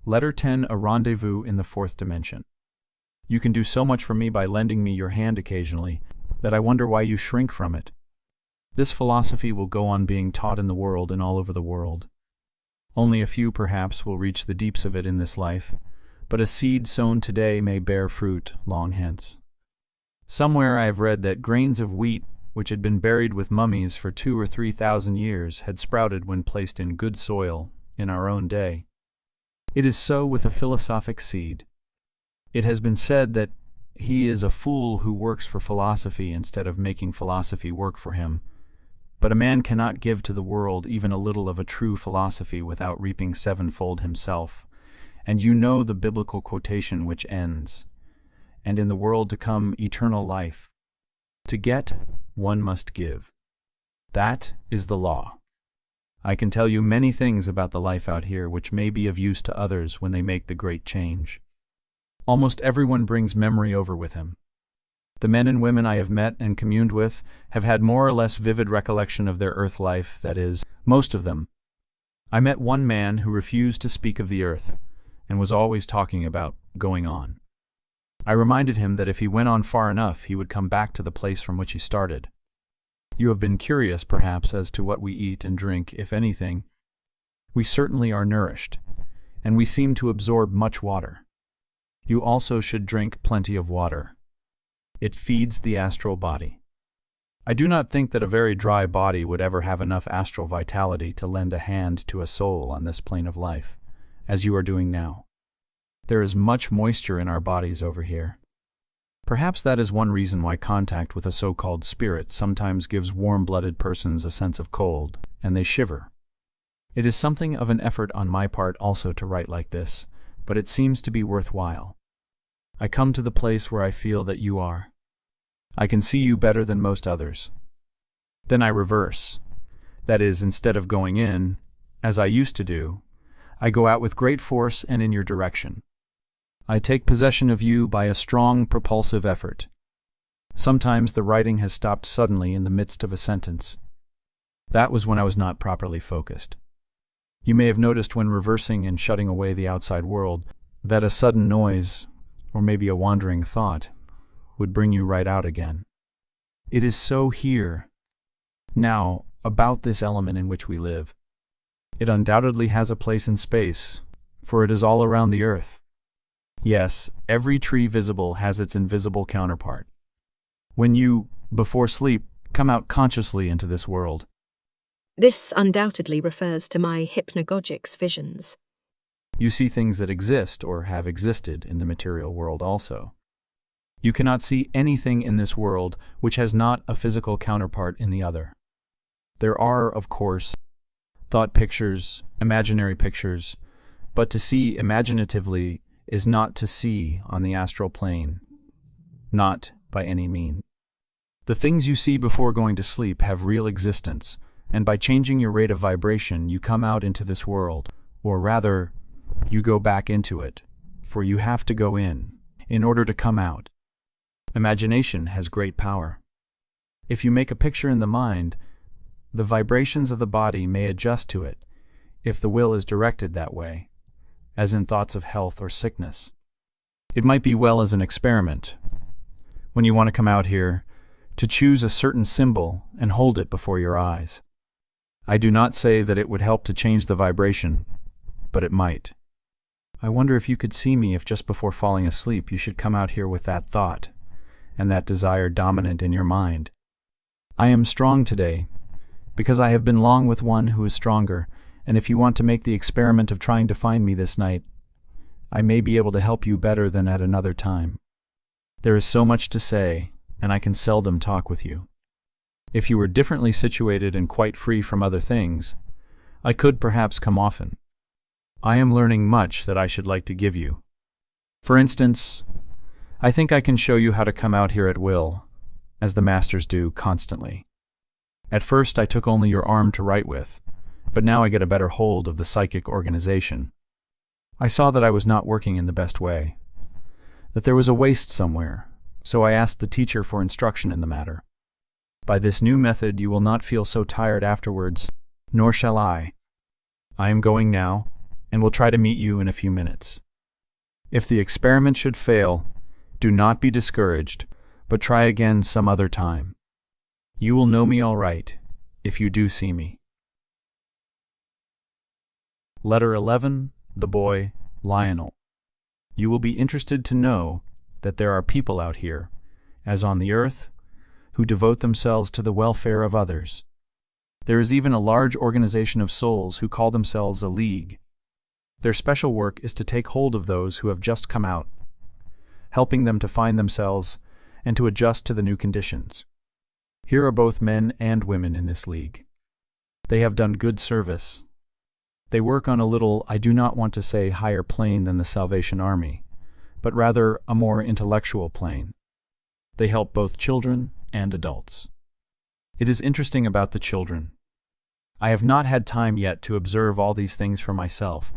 Letter 10, a rendezvous in the fourth dimension. You can do so much for me by lending me your hand occasionally, that I wonder why you shrink from it. This philosophy will go on being taught in the world and all over the world. Only a few, perhaps, will reach the deeps of it in this life, but a seed sown today may bear fruit long hence. Somewhere I have read that grains of wheat, which had been buried with mummies for 2,000 or 3,000 years, had sprouted when placed in good soil in our own day. It is so with a philosophic seed. It has been said that he is a fool who works for philosophy instead of making philosophy work for him. But a man cannot give to the world even a little of a true philosophy without reaping sevenfold himself. And you know the biblical quotation which ends, "And in the world to come eternal life." To get, one must give. That is the law. I can tell you many things about the life out here which may be of use to others when they make the great change. Almost everyone brings memory over with him. The men and women I have met and communed with have had more or less vivid recollection of their earth life, that is, most of them. I met one man who refused to speak of the earth, and was always talking about going on. I reminded him that if he went on far enough, he would come back to the place from which he started. You have been curious, perhaps, as to what we eat and drink, if anything. We certainly are nourished, and we seem to absorb much water. You also should drink plenty of water. It feeds the astral body. I do not think that a very dry body would ever have enough astral vitality to lend a hand to a soul on this plane of life, as you are doing now. There is much moisture in our bodies over here. Perhaps that is one reason why contact with a so-called spirit sometimes gives warm-blooded persons a sense of cold, and they shiver. It is something of an effort on my part also to write like this, but it seems to be worthwhile. I come to the place where I feel that you are. I can see you better than most others. Then I reverse. That is, instead of going in, as I used to do, I go out with great force and in your direction. I take possession of you by a strong propulsive effort. Sometimes the writing has stopped suddenly in the midst of a sentence. That was when I was not properly focused. You may have noticed when reversing and shutting away the outside world that a sudden noise, or maybe a wandering thought, would bring you right out again. It is so here. Now, about this element in which we live. It undoubtedly has a place in space, for it is all around the earth. Yes, every tree visible has its invisible counterpart. When you, before sleep, come out consciously into this world. This undoubtedly refers to my hypnagogics visions. You see things that exist or have existed in the material world also. You cannot see anything in this world which has not a physical counterpart in the other. There are, of course, thought pictures, imaginary pictures, but to see imaginatively is not to see on the astral plane, not by any means. The things you see before going to sleep have real existence, and by changing your rate of vibration you come out into this world, or rather, you go back into it, for you have to go in order to come out. Imagination has great power. If you make a picture in the mind, the vibrations of the body may adjust to it, if the will is directed that way, as in thoughts of health or sickness. It might be well as an experiment, when you want to come out here, to choose a certain symbol and hold it before your eyes. I do not say that it would help to change the vibration, but it might. I wonder if you could see me if just before falling asleep you should come out here with that thought, and that desire dominant in your mind. I am strong today, because I have been long with one who is stronger, and if you want to make the experiment of trying to find me this night, I may be able to help you better than at another time. There is so much to say, and I can seldom talk with you. If you were differently situated and quite free from other things, I could perhaps come often. I am learning much that I should like to give you. For instance, I think I can show you how to come out here at will, as the masters do constantly. At first I took only your arm to write with, but now I get a better hold of the psychic organization. I saw that I was not working in the best way, that there was a waste somewhere, so I asked the teacher for instruction in the matter. By this new method you will not feel so tired afterwards, nor shall I. I am going now, and will try to meet you in a few minutes. If the experiment should fail, do not be discouraged, but try again some other time. You will know me all right, if you do see me. Letter 11, the boy, Lionel. You will be interested to know that there are people out here, as on the earth, who devote themselves to the welfare of others. There is even a large organization of souls who call themselves a league. Their special work is to take hold of those who have just come out, helping them to find themselves and to adjust to the new conditions. Here are both men and women in this league. They have done good service. They work on a little, I do not want to say higher plane than the Salvation Army, but rather a more intellectual plane. They help both children and adults. It is interesting about the children. I have not had time yet to observe all these things for myself,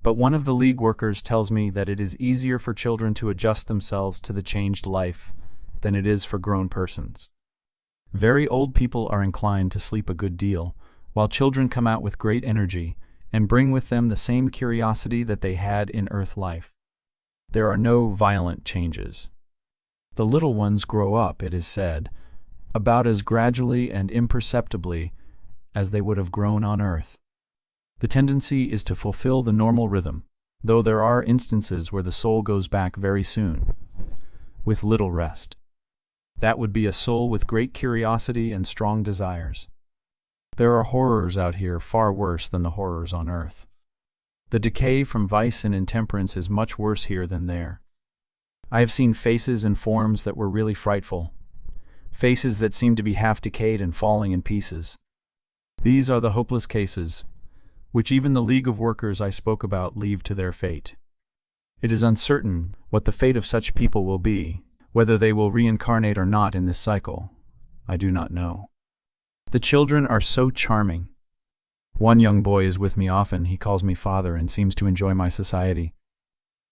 but one of the league workers tells me that it is easier for children to adjust themselves to the changed life than it is for grown persons. Very old people are inclined to sleep a good deal, while children come out with great energy and bring with them the same curiosity that they had in earth life. There are no violent changes. The little ones grow up, it is said, about as gradually and imperceptibly as they would have grown on earth. The tendency is to fulfill the normal rhythm, though there are instances where the soul goes back very soon, with little rest. That would be a soul with great curiosity and strong desires. There are horrors out here far worse than the horrors on earth. The decay from vice and intemperance is much worse here than there. I have seen faces and forms that were really frightful, faces that seemed to be half decayed and falling in pieces. These are the hopeless cases, which even the League of Workers I spoke about leave to their fate. It is uncertain what the fate of such people will be, whether they will reincarnate or not in this cycle. I do not know. The children are so charming. One young boy is with me often. He calls me father and seems to enjoy my society.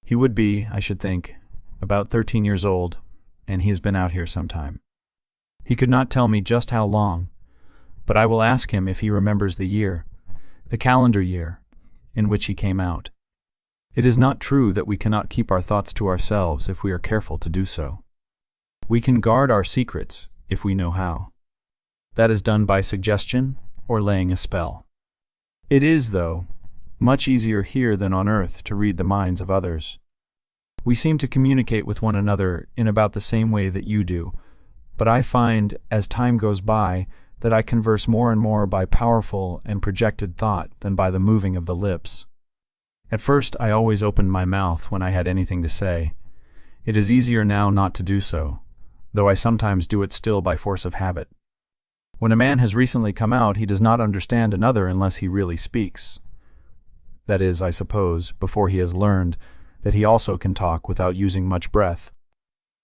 He would be, I should think, about 13 years old, and he has been out here some time. He could not tell me just how long, but I will ask him if he remembers the year, the calendar year, in which he came out. It is not true that we cannot keep our thoughts to ourselves if we are careful to do so. We can guard our secrets if we know how. That is done by suggestion or laying a spell. It is, though, much easier here than on earth to read the minds of others. We seem to communicate with one another in about the same way that you do, but I find, as time goes by, that I converse more and more by powerful and projected thought than by the moving of the lips. At first I always opened my mouth when I had anything to say. It is easier now not to do so, though I sometimes do it still by force of habit. When a man has recently come out, he does not understand another unless he really speaks. That is, I suppose, before he has learned that he also can talk without using much breath.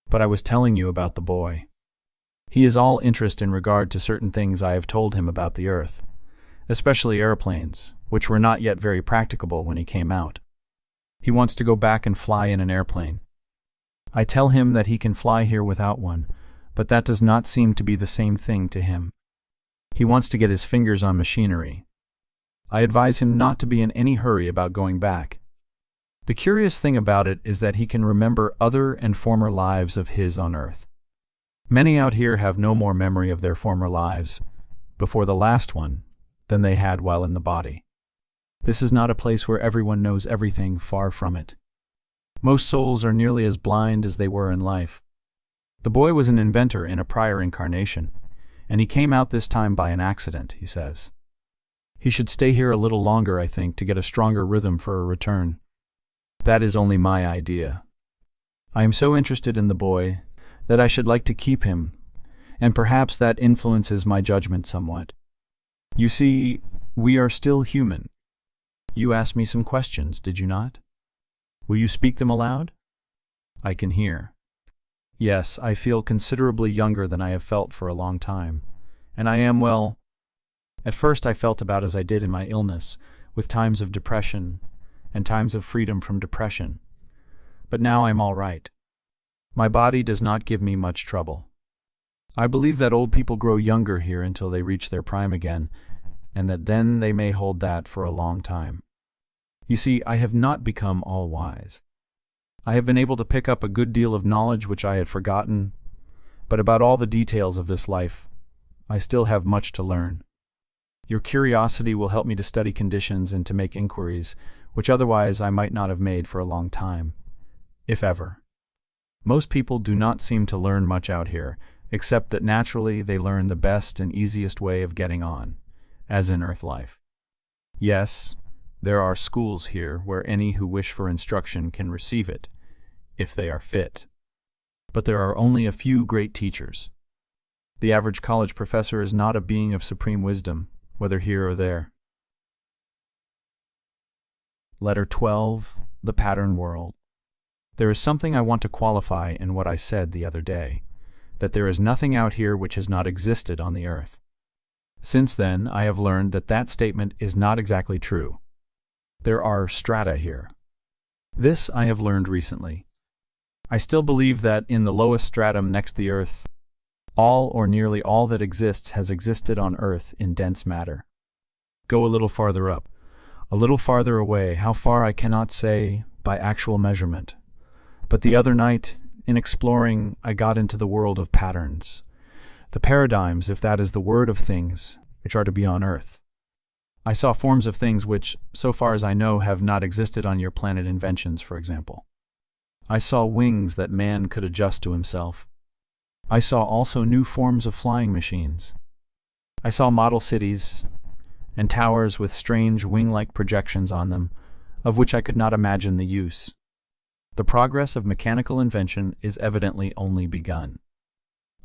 But I was telling you about the boy. He is all interest in regard to certain things I have told him about the earth, especially airplanes, which were not yet very practicable when he came out. He wants to go back and fly in an airplane. I tell him that he can fly here without one, but that does not seem to be the same thing to him. He wants to get his fingers on machinery. I advise him not to be in any hurry about going back. The curious thing about it is that he can remember other and former lives of his on earth. Many out here have no more memory of their former lives, before the last one, than they had while in the body. This is not a place where everyone knows everything, far from it. Most souls are nearly as blind as they were in life. The boy was an inventor in a prior incarnation, and he came out this time by an accident, he says. He should stay here a little longer, I think, to get a stronger rhythm for a return. That is only my idea. I am so interested in the boy that I should like to keep him, and perhaps that influences my judgment somewhat. You see, we are still human. You asked me some questions, did you not? Will you speak them aloud? I can hear. Yes, I feel considerably younger than I have felt for a long time, and I am, well, at first I felt about as I did in my illness, with times of depression and times of freedom from depression. But now I'm all right. My body does not give me much trouble. I believe that old people grow younger here until they reach their prime again, and that then they may hold that for a long time. You see, I have not become all wise. I have been able to pick up a good deal of knowledge which I had forgotten, but about all the details of this life, I still have much to learn. Your curiosity will help me to study conditions and to make inquiries, which otherwise I might not have made for a long time, if ever. Most people do not seem to learn much out here, except that naturally they learn the best and easiest way of getting on, as in earth life. Yes, there are schools here where any who wish for instruction can receive it, if they are fit. But there are only a few great teachers. The average college professor is not a being of supreme wisdom, whether here or there. Letter 12, The Pattern World. There is something I want to qualify in what I said the other day, that there is nothing out here which has not existed on the earth. Since then, I have learned that that statement is not exactly true. There are strata here. This I have learned recently. I still believe that in the lowest stratum next the earth, all or nearly all that exists has existed on earth in dense matter. Go a little farther up, a little farther away, how far I cannot say by actual measurement. But the other night, in exploring, I got into the world of patterns, the paradigms, if that is the word, of things which are to be on earth. I saw forms of things which, so far as I know, have not existed on your planet inventions, for example. I saw wings that man could adjust to himself. I saw also new forms of flying machines. I saw model cities and towers with strange wing-like projections on them, of which I could not imagine the use. The progress of mechanical invention is evidently only begun.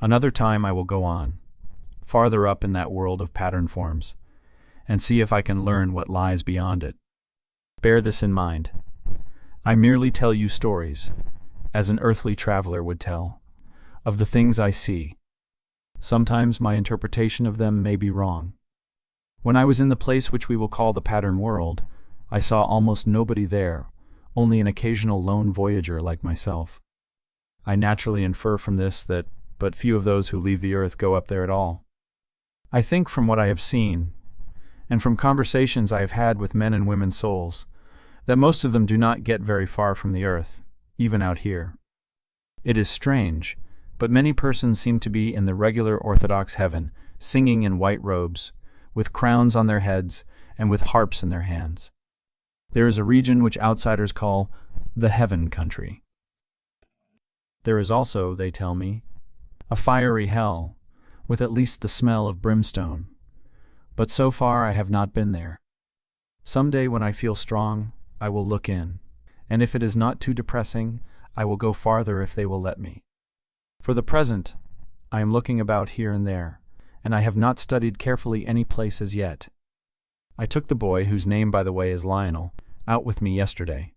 Another time I will go on, farther up in that world of pattern forms, and see if I can learn what lies beyond it. Bear this in mind. I merely tell you stories, as an earthly traveler would tell, of the things I see. Sometimes my interpretation of them may be wrong. When I was in the place which we will call the pattern world, I saw almost nobody there, only an occasional lone voyager like myself. I naturally infer from this that but few of those who leave the earth go up there at all. I think from what I have seen, and from conversations I have had with men and women's souls, that most of them do not get very far from the earth, even out here. It is strange, but many persons seem to be in the regular Orthodox heaven, singing in white robes, with crowns on their heads, and with harps in their hands. There is a region which outsiders call the heaven country. There is also, they tell me, a fiery hell, with at least the smell of brimstone. But so far I have not been there. Some day when I feel strong, I will look in, and if it is not too depressing, I will go farther if they will let me. For the present, I am looking about here and there, and I have not studied carefully any place as yet. I took the boy, whose name by the way is Lionel, out with me yesterday.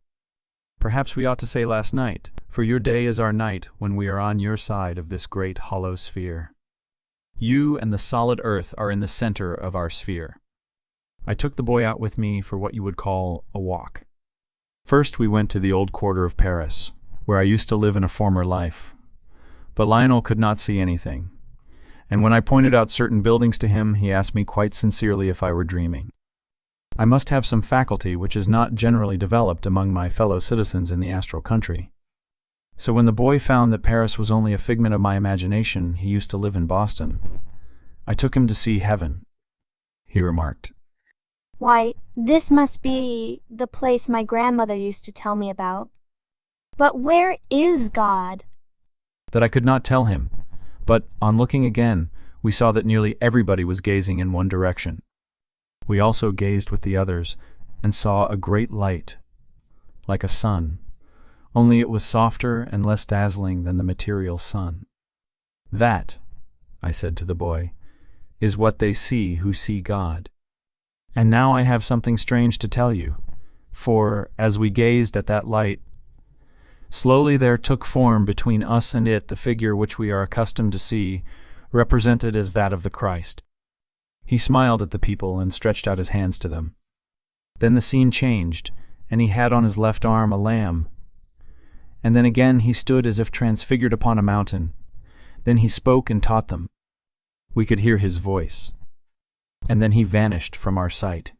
Perhaps we ought to say last night, for your day is our night when we are on your side of this great hollow sphere. You and the solid earth are in the center of our sphere. I took the boy out with me for what you would call a walk. First we went to the old quarter of Paris, where I used to live in a former life. But Lionel could not see anything, and when I pointed out certain buildings to him, he asked me quite sincerely if I were dreaming. I must have some faculty which is not generally developed among my fellow citizens in the astral country. So when the boy found that Paris was only a figment of my imagination, he used to live in Boston. I took him to see heaven, he remarked. Why, this must be the place my grandmother used to tell me about. But where is God? That I could not tell him, but on looking again, we saw that nearly everybody was gazing in one direction. We also gazed with the others, and saw a great light, like a sun, only it was softer and less dazzling than the material sun. That, I said to the boy, is what they see who see God. And now I have something strange to tell you, for, as we gazed at that light, slowly there took form between us and it the figure which we are accustomed to see, represented as that of the Christ. He smiled at the people and stretched out his hands to them. Then the scene changed, and he had on his left arm a lamb. And then again he stood as if transfigured upon a mountain. Then he spoke and taught them. We could hear his voice. And then he vanished from our sight.